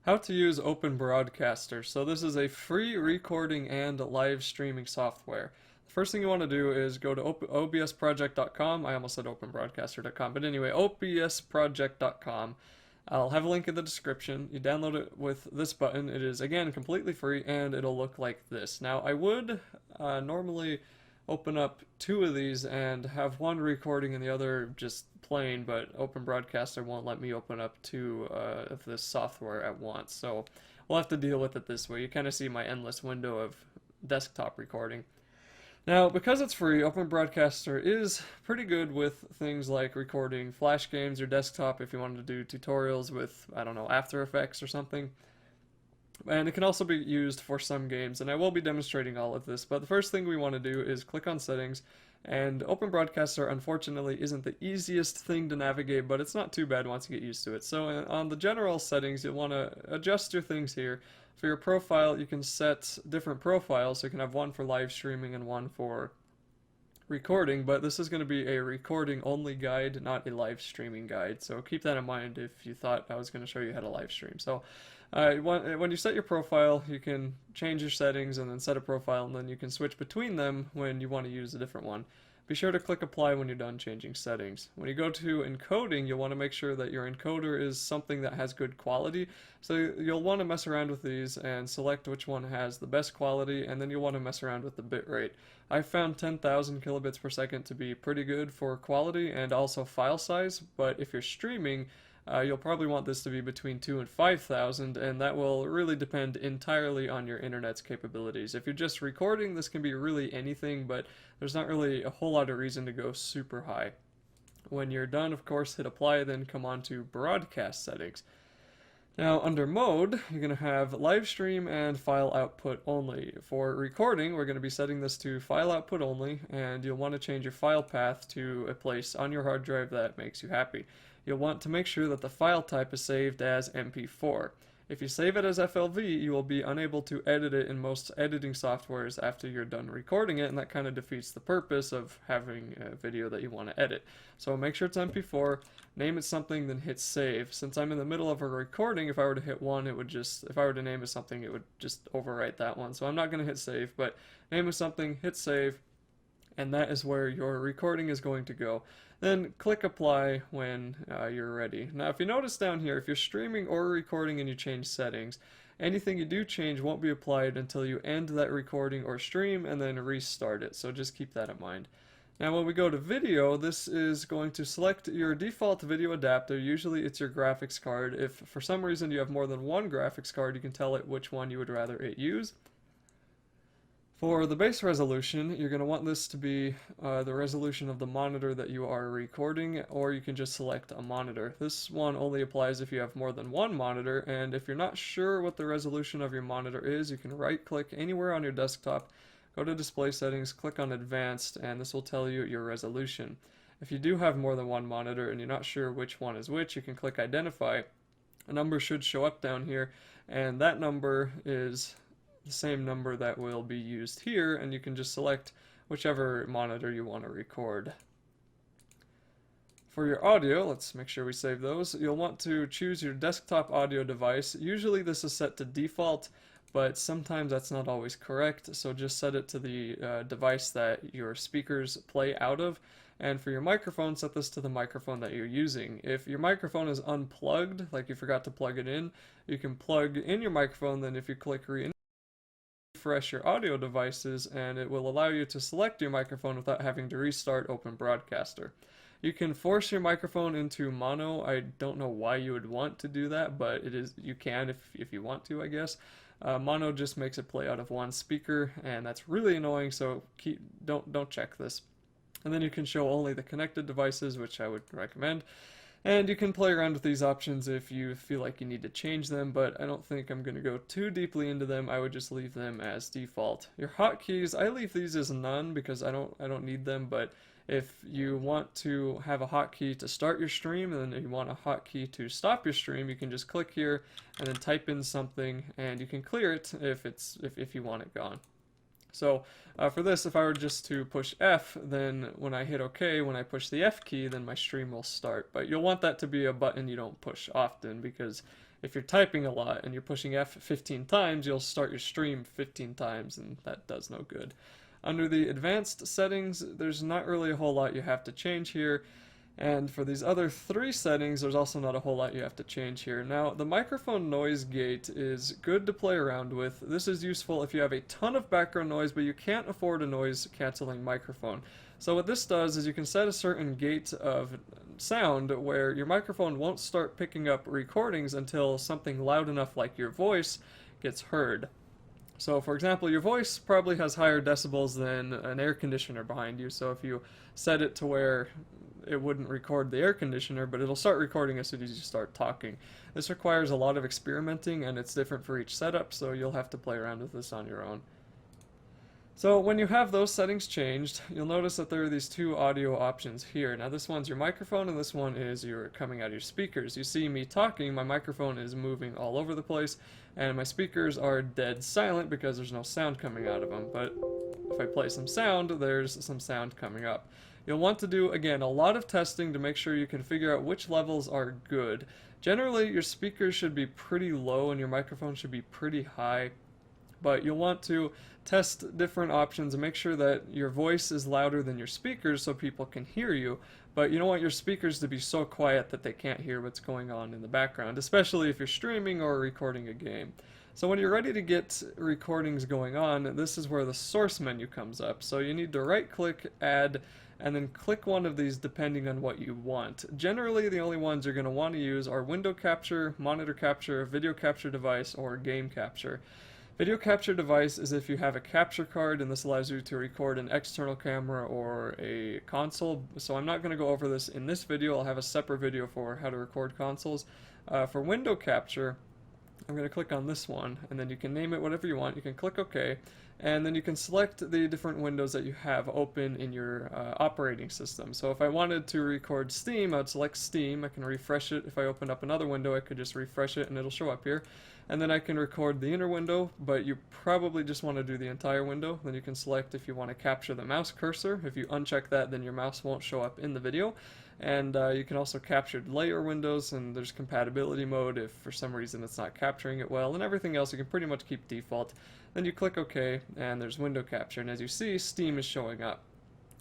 How to use Open Broadcaster. So this is a free recording and live streaming software. The first thing you want to do is go to obsproject.com. I almost said openbroadcaster.com, but anyway, obsproject.com. I'll have a link in the description. You download it with this button. It is, again, completely free, and it'll look like this. Now, I would normally open up two of these and have one recording and the other just playing, but Open Broadcaster won't let me open up two of this software at once. So we'll have to deal with it this way. You kind of see my endless window of desktop recording. Now, because it's free, Open Broadcaster is pretty good with things like recording Flash games or desktop if you wanted to do tutorials with, I don't know, After Effects or something. And it can also be used for some games, and I will be demonstrating all of this, but the first thing we want to do is click on Settings, and Open Broadcaster unfortunately isn't the easiest thing to navigate, but it's not too bad once you get used to it. So on the general settings, you'll want to adjust your things here. For your profile, you can set different profiles, so you can have one for live streaming and one for recording, but this is going to be a recording only guide, not a live streaming guide. So keep that in mind if you thought I was going to show you how to live stream. So when you set your profile, you can change your settings and then set a profile, and then you can switch between them when you want to use a different one. Be sure to click apply when you're done changing settings. When you go to encoding, you'll want to make sure that your encoder is something that has good quality. So you'll want to mess around with these and select which one has the best quality, and then you'll want to mess around with the bit rate. I found 10,000 kilobits per second to be pretty good for quality and also file size, but if you're streaming, you'll probably want this to be between 2 and 5,000, and that will really depend entirely on your internet's capabilities. If you're just recording, this can be really anything, but there's not really a whole lot of reason to go super high. When you're done, of course, hit apply, then come on to broadcast settings. Now, under mode, you're going to have live stream and file output only. For recording, we're going to be setting this to file output only, and you'll want to change your file path to a place on your hard drive that makes you happy. You'll want to make sure that the file type is saved as MP4. If you save it as FLV, you will be unable to edit it in most editing softwares after you're done recording it, and that kind of defeats the purpose of having a video that you want to edit. So make sure it's MP4, name it something, then hit save. Since I'm in the middle of a recording, if I were to hit one, it would just, if I were to name it something, it would just overwrite that one. So I'm not going to hit save, but name it something, hit save, and that is where your recording is going to go. Then click apply when you're ready. Now if you notice down here, if you're streaming or recording and you change settings, anything you do change won't be applied until you end that recording or stream and then restart it, so just keep that in mind. Now when we go to video, this is going to select your default video adapter. Usually it's your graphics card. If for some reason you have more than one graphics card, you can tell it which one you would rather it use. For the base resolution, you're going to want this to be the resolution of the monitor that you are recording, or you can just select a monitor. This one only applies if you have more than one monitor, and if you're not sure what the resolution of your monitor is, you can right-click anywhere on your desktop, go to Display Settings, click on Advanced, and this will tell you your resolution. If you do have more than one monitor and you're not sure which one is which, you can click Identify. A number should show up down here, and that number is the same number that will be used here, and you can just select whichever monitor you want to record. For your audio, let's make sure we save those. You'll want to choose your desktop audio device. Usually this is set to default, but sometimes that's not always correct, so just set it to the device that your speakers play out of. And for your microphone, set this to the microphone that you're using. If your microphone is unplugged, like you forgot to plug it in, you can plug in your microphone, then if you click refresh your audio devices, and it will allow you to select your microphone without having to restart Open Broadcaster. You can force your microphone into mono. I don't know why you would want to do that, but you can if you want to, I guess. Mono just makes it play out of one speaker, and that's really annoying, so don't check this. And then you can show only the connected devices, which I would recommend. And you can play around with these options if you feel like you need to change them, but I don't think I'm going to go too deeply into them. I would just leave them as default. Your hotkeys, I leave these as none because I don't need them, but if you want to have a hotkey to start your stream and then you want a hotkey to stop your stream, you can just click here and then type in something, and you can clear it if you want it gone. So for this, if I were just to push F, then when I hit OK, when I push the F key, then my stream will start. But you'll want that to be a button you don't push often, because if you're typing a lot and you're pushing F 15 times, you'll start your stream 15 times, and that does no good. Under the advanced settings, there's not really a whole lot you have to change here. And for these other three settings, there's also not a whole lot you have to change here. Now, the microphone noise gate is good to play around with. This is useful if you have a ton of background noise, but you can't afford a noise canceling microphone. So what this does is you can set a certain gate of sound where your microphone won't start picking up recordings until something loud enough like your voice gets heard. So for example, your voice probably has higher decibels than an air conditioner behind you, so if you set it to where it wouldn't record the air conditioner, but it'll start recording as soon as you start talking. This requires a lot of experimenting, and it's different for each setup, so you'll have to play around with this on your own. So when you have those settings changed, you'll notice that there are these two audio options here. Now this one's your microphone, and this one is your coming out of your speakers. You see me talking, my microphone is moving all over the place, and my speakers are dead silent because there's no sound coming out of them. But if I play some sound, there's some sound coming up. You'll want to do, again, a lot of testing to make sure you can figure out which levels are good. Generally, your speakers should be pretty low and your microphone should be pretty high, but you'll want to test different options and make sure that your voice is louder than your speakers so people can hear you, but you don't want your speakers to be so quiet that they can't hear what's going on in the background, especially if you're streaming or recording a game. So when you're ready to get recordings going on, this is where the source menu comes up. So you need to right-click, add, and then click one of these depending on what you want. Generally, the only ones you're going to want to use are window capture, monitor capture, video capture device, or game capture. Video capture device is if you have a capture card, and this allows you to record an external camera or a console. So I'm not going to go over this in this video. I'll have a separate video for how to record consoles. For window capture, I'm going to click on this one, and then you can name it whatever you want. You can click OK, and then you can select the different windows that you have open in your operating system. So if I wanted to record Steam, I would select Steam. I can refresh it. If I open up another window, I could just refresh it and it'll show up here. And then I can record the inner window, but you probably just want to do the entire window. Then you can select if you want to capture the mouse cursor. If you uncheck that, then your mouse won't show up in the video. And you can also capture layer windows, and there's compatibility mode if for some reason it's not capturing it well, and everything else you can pretty much keep default. Then you click OK, and there's window capture, and as you see, Steam is showing up.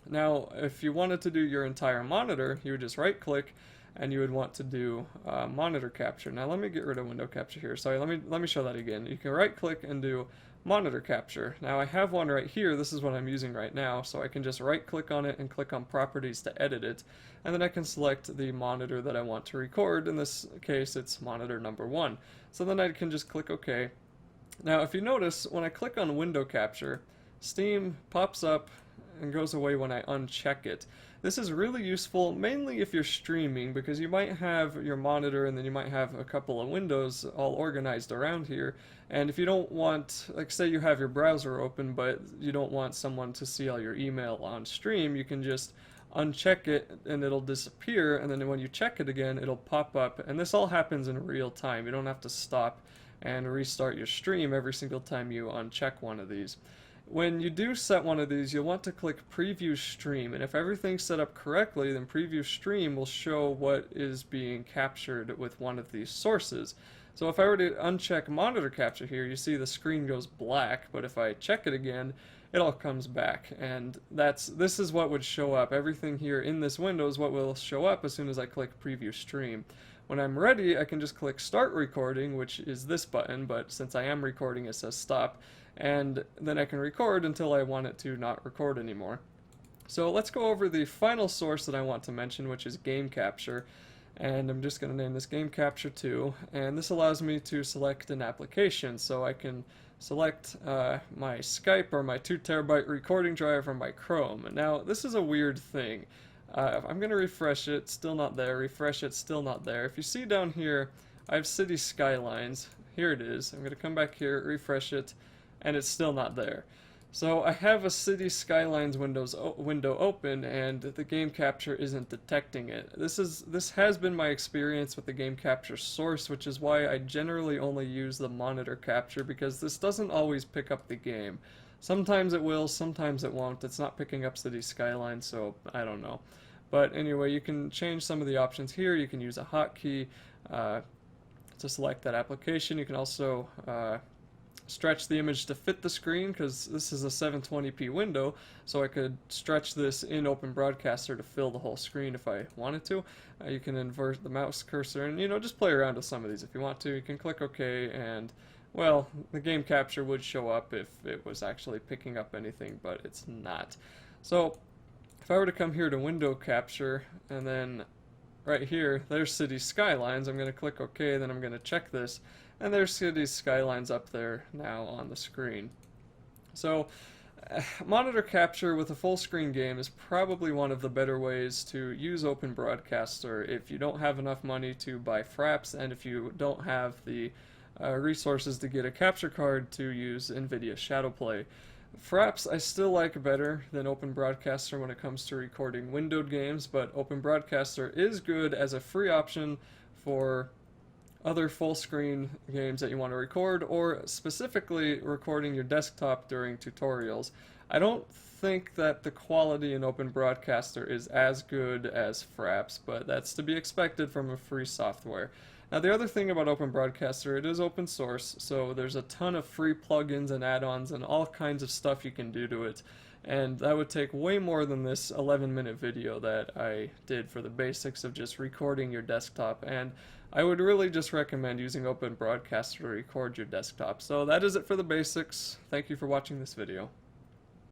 Now, if you wanted to do your entire monitor, you would just right-click, and you would want to do monitor capture. Now let me get rid of window capture here. Sorry, let me show that again. You can right-click and do monitor capture. Now I have one right here. This is what I'm using right now, so I can just right-click on it and click on properties to edit it, and then I can select the monitor that I want to record. In this case, it's monitor number 1. So then I can just click OK. Now if you notice, when I click on window capture, Steam pops up and goes away when I uncheck it. This is really useful mainly if you're streaming, because you might have your monitor and then you might have a couple of windows all organized around here, and if you don't want, like say you have your browser open but you don't want someone to see all your email on stream, you can just uncheck it and it'll disappear, and then when you check it again it'll pop up, and this all happens in real time. You don't have to stop and restart your stream every single time you uncheck one of these. When you do set one of these, you'll want to click Preview Stream, and if everything's set up correctly, then Preview Stream will show what is being captured with one of these sources. So if I were to uncheck Monitor Capture here, you see the screen goes black, but if I check it again, it all comes back, and this is what would show up. Everything here in this window is what will show up as soon as I click Preview Stream. When I'm ready, I can just click Start Recording, which is this button, but since I am recording, it says Stop, and then I can record until I want it to not record anymore. So let's go over the final source that I want to mention, which is Game Capture, and I'm just going to name this Game Capture 2, and this allows me to select an application, so I can select my Skype or my 2 terabyte recording drive from my Chrome. Now this is a weird thing. I'm going to refresh it, still not there, refresh it, still not there. If you see down here, I have City Skylines. Here it is. I'm going to come back here, refresh it, and it's still not there. So I have a City Skylines window open, and the game capture isn't detecting it. This has been my experience with the game capture source, which is why I generally only use the monitor capture, because this doesn't always pick up the game. Sometimes it will, sometimes it won't. It's not picking up city skylines, so I don't know. But anyway, you can change some of the options here. You can use a hotkey to select that application. You can also stretch the image to fit the screen, because this is a 720p window, so I could stretch this in Open Broadcaster to fill the whole screen if I wanted to. You can invert the mouse cursor and, just play around with some of these if you want to. You can click OK, and well, the game capture would show up if it was actually picking up anything, but it's not. So if I were to come here to window capture, and then right here, there's city skylines, I'm going to click OK, then I'm going to check this, and there's city skylines up there now on the screen. So monitor capture with a full screen game is probably one of the better ways to use Open Broadcaster if you don't have enough money to buy Fraps, and if you don't have the resources to get a capture card to use NVIDIA Shadowplay. Fraps I still like better than Open Broadcaster when it comes to recording windowed games, but Open Broadcaster is good as a free option for other full screen games that you want to record, or specifically recording your desktop during tutorials. I don't think that the quality in Open Broadcaster is as good as Fraps, but that's to be expected from a free software. Now, the other thing about Open Broadcaster, it is open source, so there's a ton of free plugins and add-ons and all kinds of stuff you can do to it. And that would take way more than this 11-minute video that I did for the basics of just recording your desktop. And I would really just recommend using Open Broadcaster to record your desktop. So that is it for the basics. Thank you for watching this video.